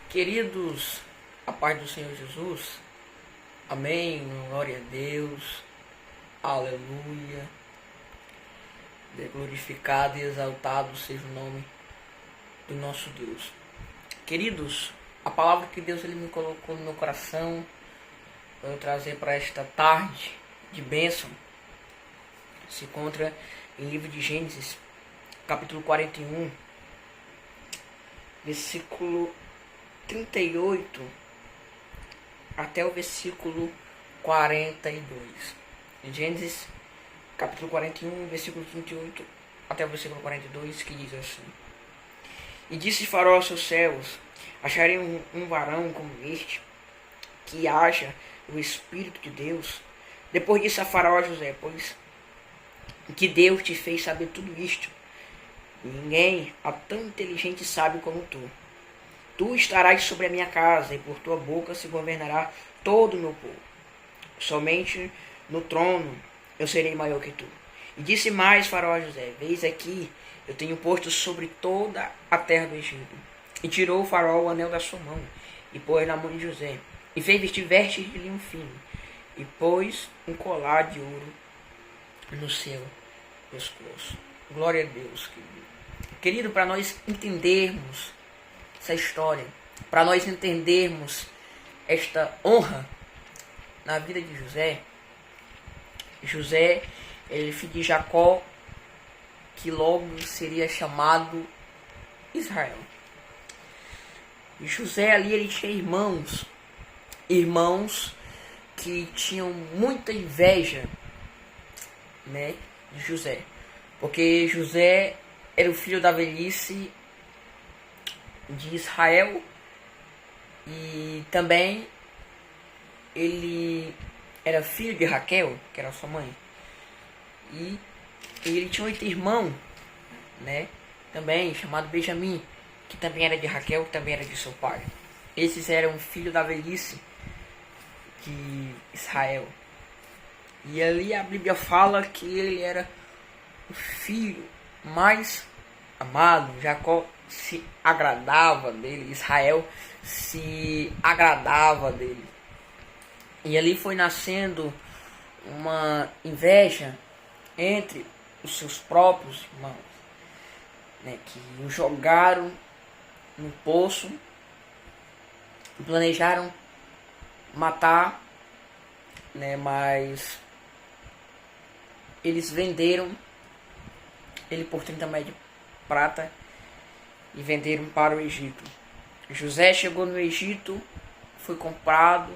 Queridos, a paz do Senhor Jesus, amém, glória a Deus, aleluia, glorificado e exaltado seja o nome do nosso Deus. Queridos, a palavra que Deus ele me colocou no meu coração para eu trazer para esta tarde de bênção se encontra em livro de Gênesis, capítulo 41, versículo 38 até o versículo 42. Em Gênesis, capítulo 41, versículo 38 até o versículo 42, que diz assim: E disse Faraó aos seus servos: Acharei um varão como este, que haja o Espírito de Deus? Depois disse a Faraó a José: Pois que Deus te fez saber tudo isto. Ninguém há tão inteligente e sábio como tu. Tu estarás sobre a minha casa, e por tua boca se governará todo o meu povo. Somente no trono eu serei maior que tu. E disse mais Faraó a José: Veis aqui, eu tenho posto sobre toda a terra do Egito. E tirou o Faraó o anel da sua mão, e pôs na mão de José, e fez vestir vestes de linho fino, e pôs um colar de ouro no seu pescoço. Glória a Deus, querido. Querido, para nós entendermos essa história, para nós entendermos esta honra na vida de José, ele filho de Jacó, que logo seria chamado Israel. E José ali, ele tinha irmãos que tinham muita inveja, né, de José, porque José era o filho da velhice de Israel, e também ele era filho de Raquel, que era sua mãe, e ele tinha 8 irmãos, né, também chamado Benjamim, que também era de Raquel, que também era de seu pai. Esses eram filhos da velhice de Israel. E ali a Bíblia fala que ele era o filho mais amado. Jacó se agradava dele, Israel se agradava dele. E ali foi nascendo uma inveja entre os seus próprios irmãos, né, que o jogaram no poço, planejaram matar, né, mas eles venderam ele por 30 moedas de prata e venderam para o Egito. José chegou no Egito, foi comprado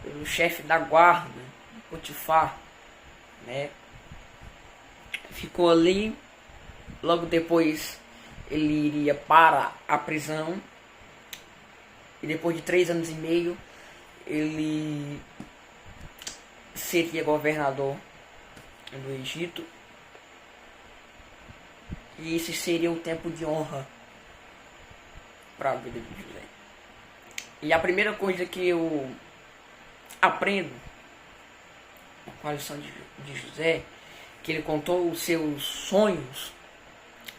pelo chefe da guarda, Potifar, né? Ficou ali. Logo depois ele iria para a prisão, e depois de 3 anos e meio ele seria governador do Egito. E esse seria o tempo de honra para a vida de José. E a primeira coisa que eu aprendo com a lição de José, que ele contou os seus sonhos,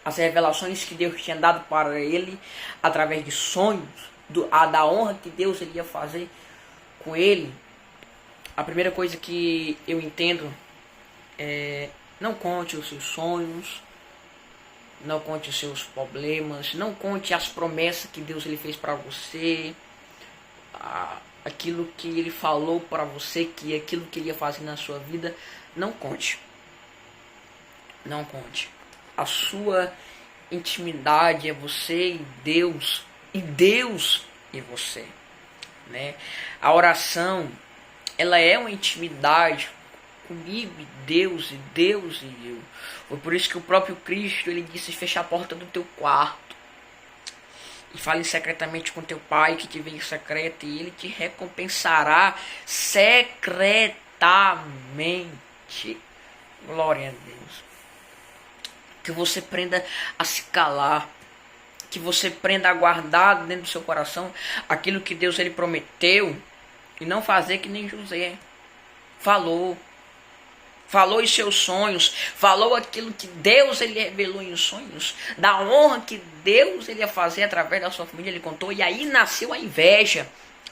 as revelações que Deus tinha dado para ele através de sonhos, da honra que Deus iria fazer com ele. A primeira coisa que eu entendo é: não conte os seus sonhos, não conte os seus problemas, não conte as promessas que Deus ele fez para você, aquilo que ele falou para você, que aquilo que ele ia fazer na sua vida. Não conte. Não conte. A sua intimidade é você e Deus e você, né? A oração, ela é uma intimidade comigo e Deus e eu. Foi por isso que o próprio Cristo, ele disse: fecha a porta do teu quarto e fale secretamente com teu pai que te vê em secreto, e ele te recompensará secretamente. Glória a Deus. Que você aprenda a se calar, que você aprenda a guardar dentro do seu coração aquilo que Deus ele prometeu, e não fazer que nem José falou. falou os seus sonhos, falou aquilo que Deus ele revelou em sonhos, da honra que Deus ele ia fazer através da sua família, ele contou, e aí nasceu a inveja,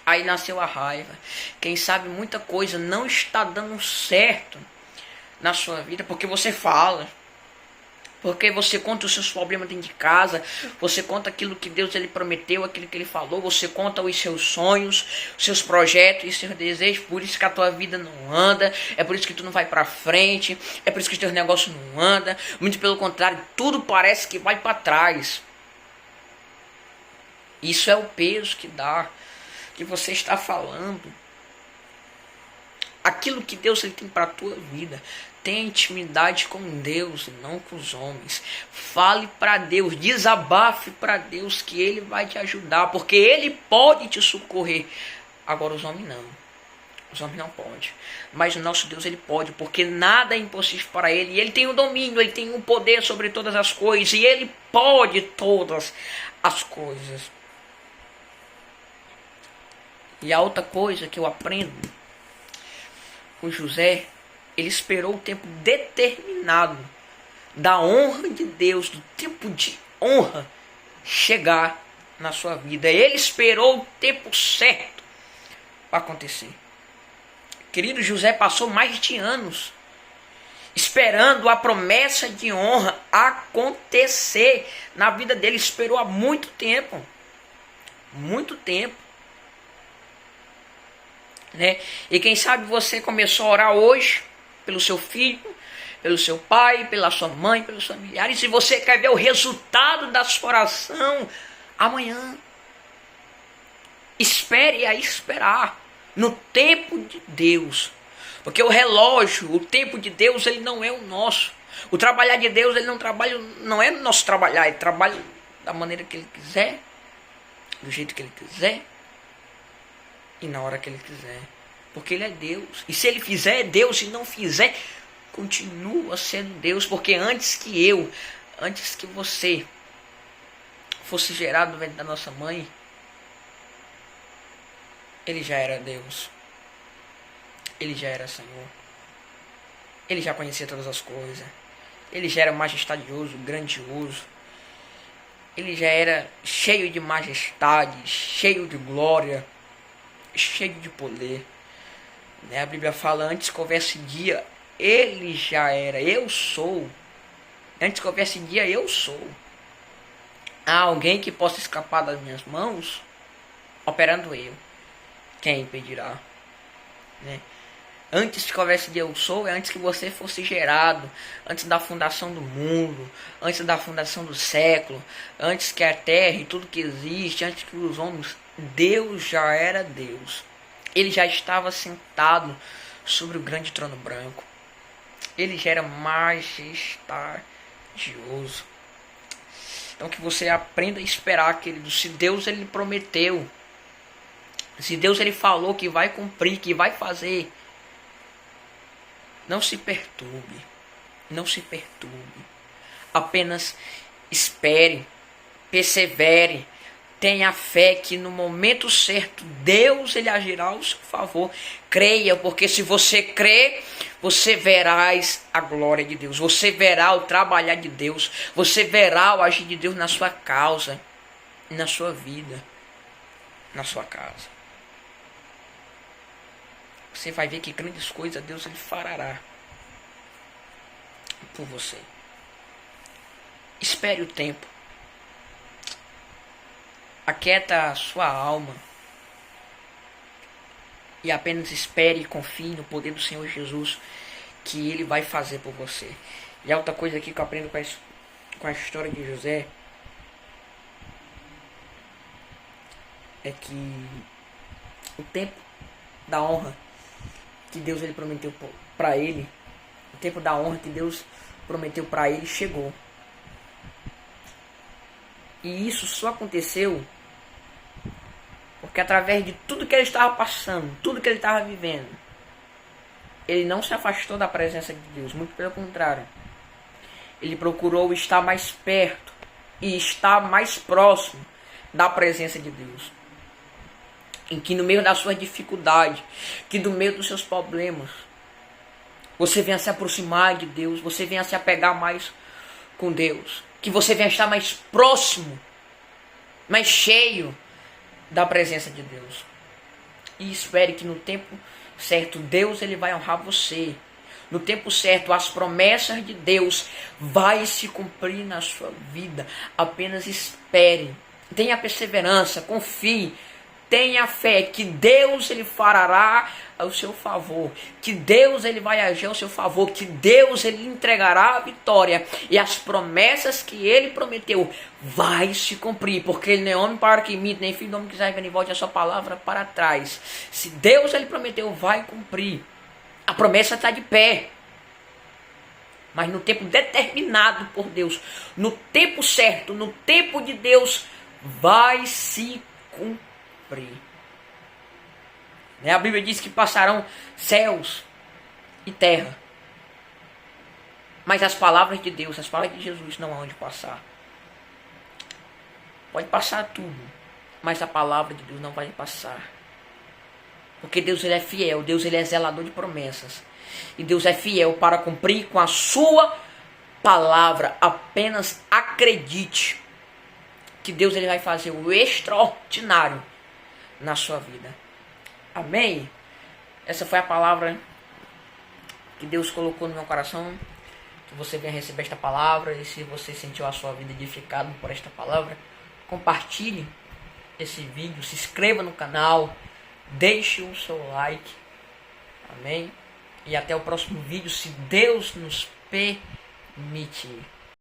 aí nasceu a raiva. Quem sabe muita coisa não está dando certo na sua vida, porque você fala, porque você conta os seus problemas dentro de casa, você conta aquilo que Deus ele prometeu, aquilo que ele falou, você conta os seus sonhos, os seus projetos e seus desejos, por isso que a tua vida não anda, é por isso que tu não vai pra frente, é por isso que os teus negócios não andam, muito pelo contrário, tudo parece que vai para trás. Isso é o peso que dá, que você está falando. Aquilo que Deus ele tem para a tua vida. Tenha intimidade com Deus e não com os homens. Fale para Deus, desabafe para Deus que Ele vai te ajudar, porque Ele pode te socorrer. Agora os homens não. Os homens não podem. Mas o nosso Deus ele pode, porque nada é impossível para Ele. E Ele tem o domínio, Ele tem o poder sobre todas as coisas. E Ele pode todas as coisas. E a outra coisa que eu aprendo com José, ele esperou o tempo determinado da honra de Deus, do tempo de honra chegar na sua vida. Ele esperou o tempo certo para acontecer. Querido, José passou mais de anos esperando a promessa de honra acontecer na vida dele. Esperou há muito tempo. Muito tempo. Né? E quem sabe você começou a orar hoje pelo seu filho, pelo seu pai, pela sua mãe, pelos familiares, e você quer ver o resultado da sua oração amanhã. Espere a esperar no tempo de Deus, porque o relógio, o tempo de Deus, ele não é o nosso. O trabalhar de Deus, ele não trabalha, não é o nosso trabalhar, ele trabalha da maneira que ele quiser, do jeito que ele quiser e na hora que ele quiser, porque ele é Deus. E se ele fizer, é Deus. Se não fizer, continua sendo Deus. Porque antes que você fosse gerado no ventre da nossa mãe, ele já era Deus. Ele já era Senhor. Ele já conhecia todas as coisas. Ele já era majestadioso, grandioso. Ele já era cheio de majestade, cheio de glória, cheio de poder. A Bíblia fala, antes que houvesse dia, ele já era, eu sou. Antes que houvesse dia, eu sou. Há alguém que possa escapar das minhas mãos? Operando eu. Quem impedirá? Né? Antes que houvesse dia, eu sou, é antes que você fosse gerado, antes da fundação do mundo, antes da fundação do século, antes que a terra e tudo que existe, antes que os homens, Deus já era Deus. Ele já estava sentado sobre o grande trono branco. Ele já era majestadioso. Então que você aprenda a esperar, querido. Se Deus ele prometeu, se Deus ele falou que vai cumprir, que vai fazer, não se perturbe. Não se perturbe. Apenas espere, persevere. Tenha fé que no momento certo Deus ele agirá ao seu favor. Creia, porque se você crer, você verás a glória de Deus. Você verá o trabalhar de Deus. Você verá o agir de Deus na sua causa, na sua vida, na sua casa. Você vai ver que grandes coisas Deus ele fará por você. Espere o tempo. Aquieta a sua alma e apenas espere e confie no poder do Senhor Jesus, que Ele vai fazer por você. E outra coisa aqui que eu aprendo com a história de José é que o tempo da honra que Deus ele prometeu para ele, o tempo da honra que Deus prometeu para ele chegou. E isso só aconteceu porque através de tudo que ele estava passando, tudo que ele estava vivendo, ele não se afastou da presença de Deus, muito pelo contrário. Ele procurou estar mais perto e estar mais próximo da presença de Deus. Em que no meio da sua dificuldade, que no meio dos seus problemas, você venha se aproximar de Deus, você venha se apegar mais com Deus, que você venha estar mais próximo, mais cheio da presença de Deus. E espere que no tempo certo Deus ele vai honrar você. No tempo certo as promessas de Deus vai se cumprir na sua vida. Apenas espere. Tenha perseverança, confie. Tenha fé que Deus ele fará ao seu favor, que Deus ele vai agir ao seu favor, que Deus ele entregará a vitória e as promessas que ele prometeu vai se cumprir, porque ele não é homem para que imite, nem filho do homem que quiser e volte a sua palavra para trás. Se Deus ele prometeu, vai cumprir. A promessa está de pé, mas no tempo determinado por Deus, no tempo certo, no tempo de Deus, vai se cumprir. A Bíblia diz que passarão céus e terra, mas as palavras de Deus, as palavras de Jesus não há onde passar. Pode passar tudo, mas a palavra de Deus não vai passar. Porque Deus ele é fiel, Deus ele é zelador de promessas. E Deus é fiel para cumprir com a sua palavra. Apenas acredite que Deus ele vai fazer o extraordinário na sua vida. Amém? Essa foi a palavra que Deus colocou no meu coração. Que você venha receber esta palavra. E se você sentiu a sua vida edificada por esta palavra, compartilhe esse vídeo, se inscreva no canal, deixe o seu like. Amém? E até o próximo vídeo, se Deus nos permitir.